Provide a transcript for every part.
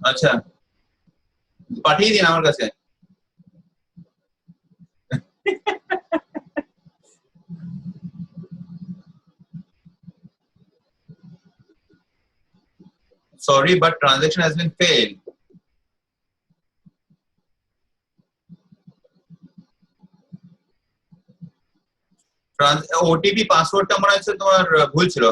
আচ্ছা, পাঠিয়ে দিন আমার কাছে। Sorry, but transaction has been failed. OTP পাসওয়ার্ডটা মনে হচ্ছে তোমার ভুল ছিল।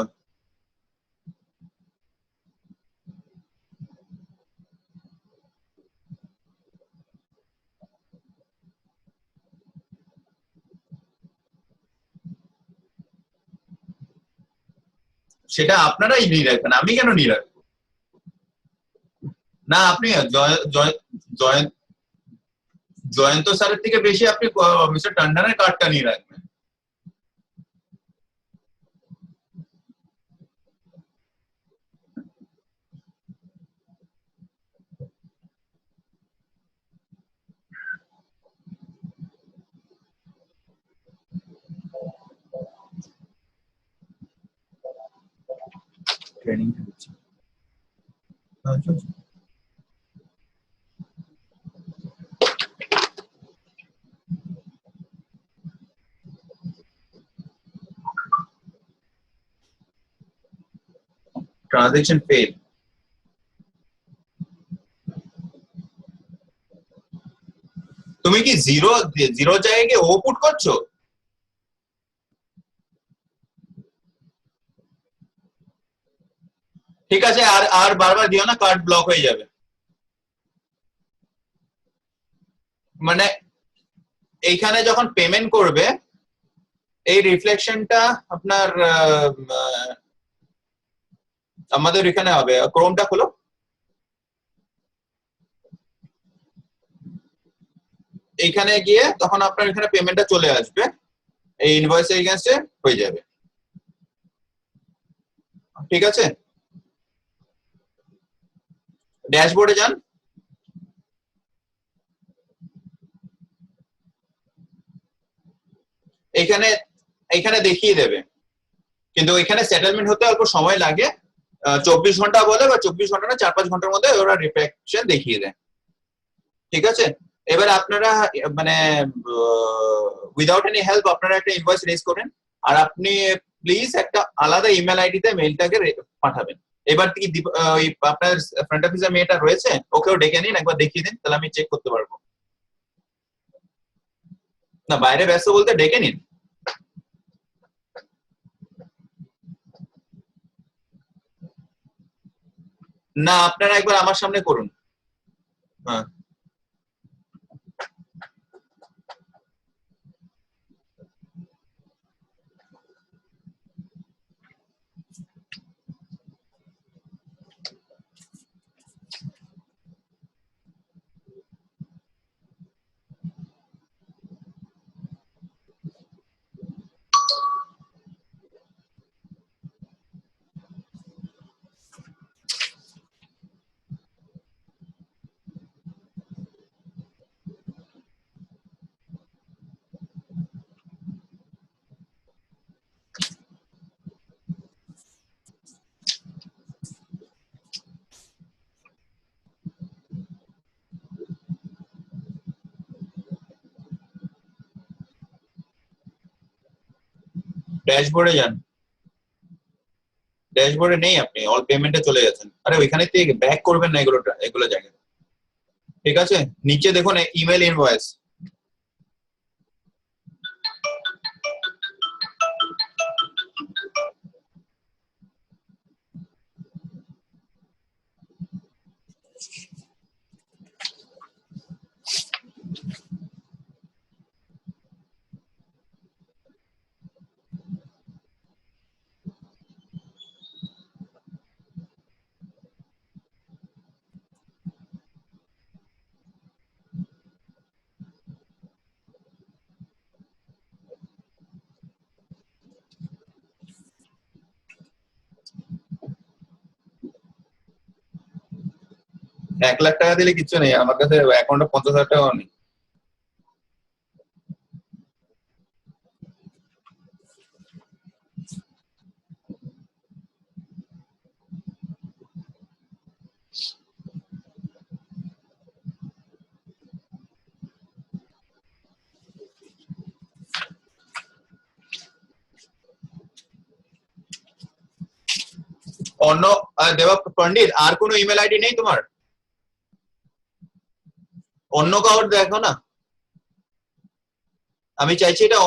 সেটা আপনারাই নিয়ে রাখবেন, আমি কেন নিয়ে রাখবো? না, আপনি জয়ন্ত স্যারের থেকে বেশি আপনি মিস্টার টন্ডনের কার্ডটা নিয়ে রাখবেন। ট্রেনিং হচ্ছে। Transaction fail. তুমি কি জিরো জিরো জায়গায় ও পুট করছো? ঠিক আছে, আর আর বারবার দিও না, কার্ড ব্লক হয়ে যাবে। মানে এইখানে যখন পেমেন্ট করবে এই রিফ্লেকশনটা আপনার আমাদের এখানে হবে। ক্রোমটা খোলো। এইখানে গিয়ে তখন আপনার এখানে পেমেন্টটা চলে আসবে, এই ইনভয়েস এগেইনস্টে হয়ে যাবে। ঠিক আছে, ড্যাশবোর্ডে যান। এখানে এখানে দেখিয়ে দেবে, কিন্তু এখানে সেটেলমেন্ট হতে অল্প সময় লাগে। 24 ঘন্টা বলে, বা 24 ঘন্টা না 4-5 ঘন্টার মধ্যে ওরা রিফ্লেকশন দেখিয়ে দেয়। ঠিক আছে, এবার আপনারা মানে উইদাউট এনি হেল্প আপনারা একটা ইনভয়েস রেজ করেন, আর আপনি প্লিজ একটা আলাদা ইমেল আইডিতে মেইলটাকে পাঠাবেন। এবার কি ওই আপনার ফ্রন্ট অফিসের মেয়েটা রয়েছে, ওকেও ডেকে নিন, একবার দেখিয়ে দিন, তাহলে আমি চেক করতে পারবো। না, বাইরে ব্যস্ত বলতে ডেকে নিন। না, আপনারা একবার আমার সামনে করুন। হ্যাঁ, ড্যাশবোর্ডে যান। ড্যাশবোর্ডে নেই, আপনি অল পেমেন্টে চলে গেছেন। আরে ওইখানে থেকে ব্যাক করবেন না এগুলো এগুলো জায়গায়। ঠিক আছে, নিচে দেখুন ইমেল ইনভয়েস। $1,00,000 দিলে কিচ্ছু নেই আমার কাছে, অ্যাকাউন্টে 50,000 টাকাও নেই। অন্য দেবা পণ্ডিত, আর কোনো ইমেল আইডি নেই তোমার? অন্য কাউর দেখো না, আমি চাইছি এটা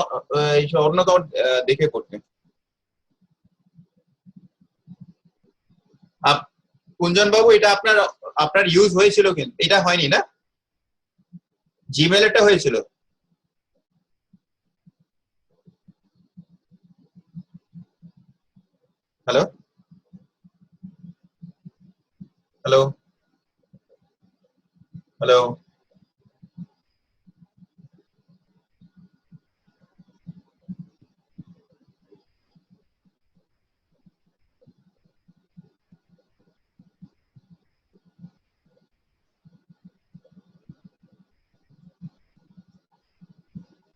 অন্য কাউর দেখে করতে। কুঞ্জন বাবু, এটা আপনার আপনার ইউজ হয়েছিল, কিন্তু এটা হয়নি না? জিমেল এটা হয়েছিল। Hello hello hello.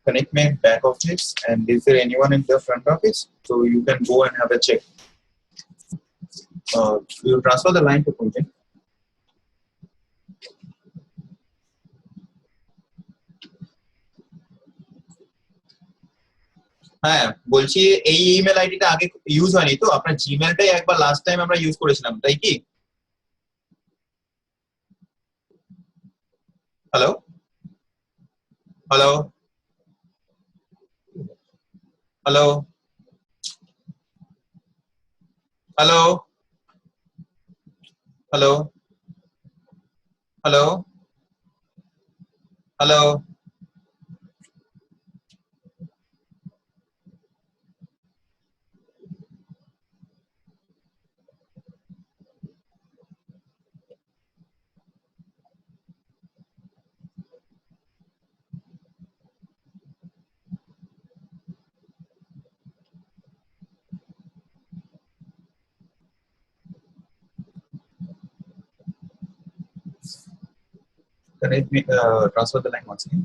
Connect me in back office, and is there anyone in the front office? So you can go and have a check. You transfer the line to Kunjan. হ্যাঁ বলছি, এই email আইডিটা আগে use হয়নি তো? আপনার জিমেলটাই একবার last time আমরা ইউজ করেছিলাম, তাই কি? Hello hello hello hello hello hello hello. Connect me, transfer the line once again.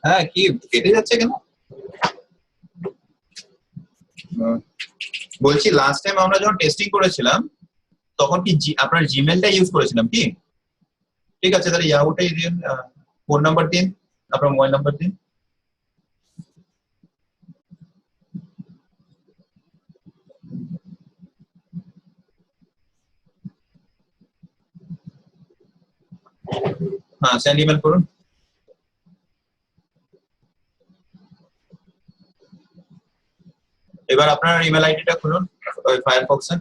হ্যাঁ, কি কেটে যাচ্ছে কেন? বলছি লাস্ট টাইম আমরা যখন টেস্টিং করেছিলাম তখন কি আপনার জিমেলটা ইউজ করেছিলাম কি? ঠিক আছে, তাহলে ইয়াহুটাই দিন, ফোন নাম্বার দিন, আপনার মোবাইল নাম্বার দিন। হ্যাঁ, সেন্ড ইমেল করুন। এবার আপনার ইমেল আইডিটা খুলুন ওই ফায়ারফক্সে।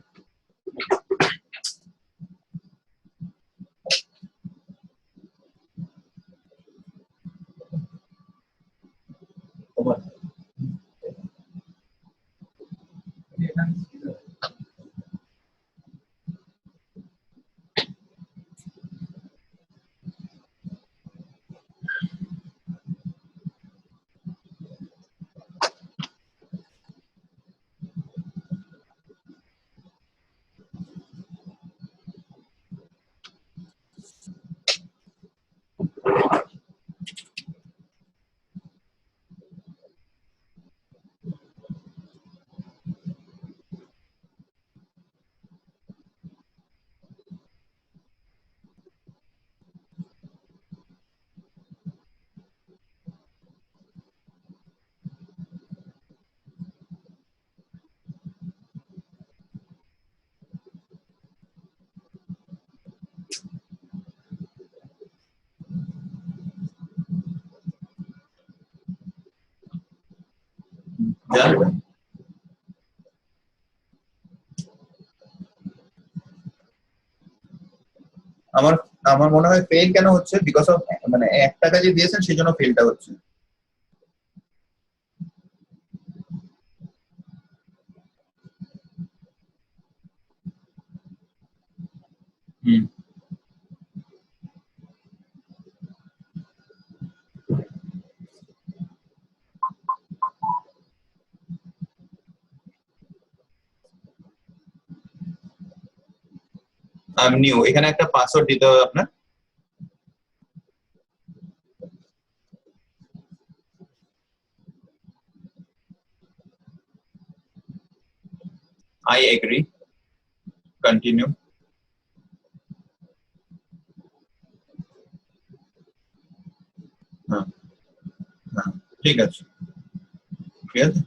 জানবেন আমার আমার মনে হয় ফেল কেন হচ্ছে, বিকজ অফ মানে 1 টাকা যে দিয়েছেন সেই জন্য ফেলটা হচ্ছে। হুম। নিউ, এখানে একটা পাসওয়ার্ড দিতে হবে আপনার। I agree, continue. হ্যাঁ হ্যাঁ ঠিক আছে ঠিক আছে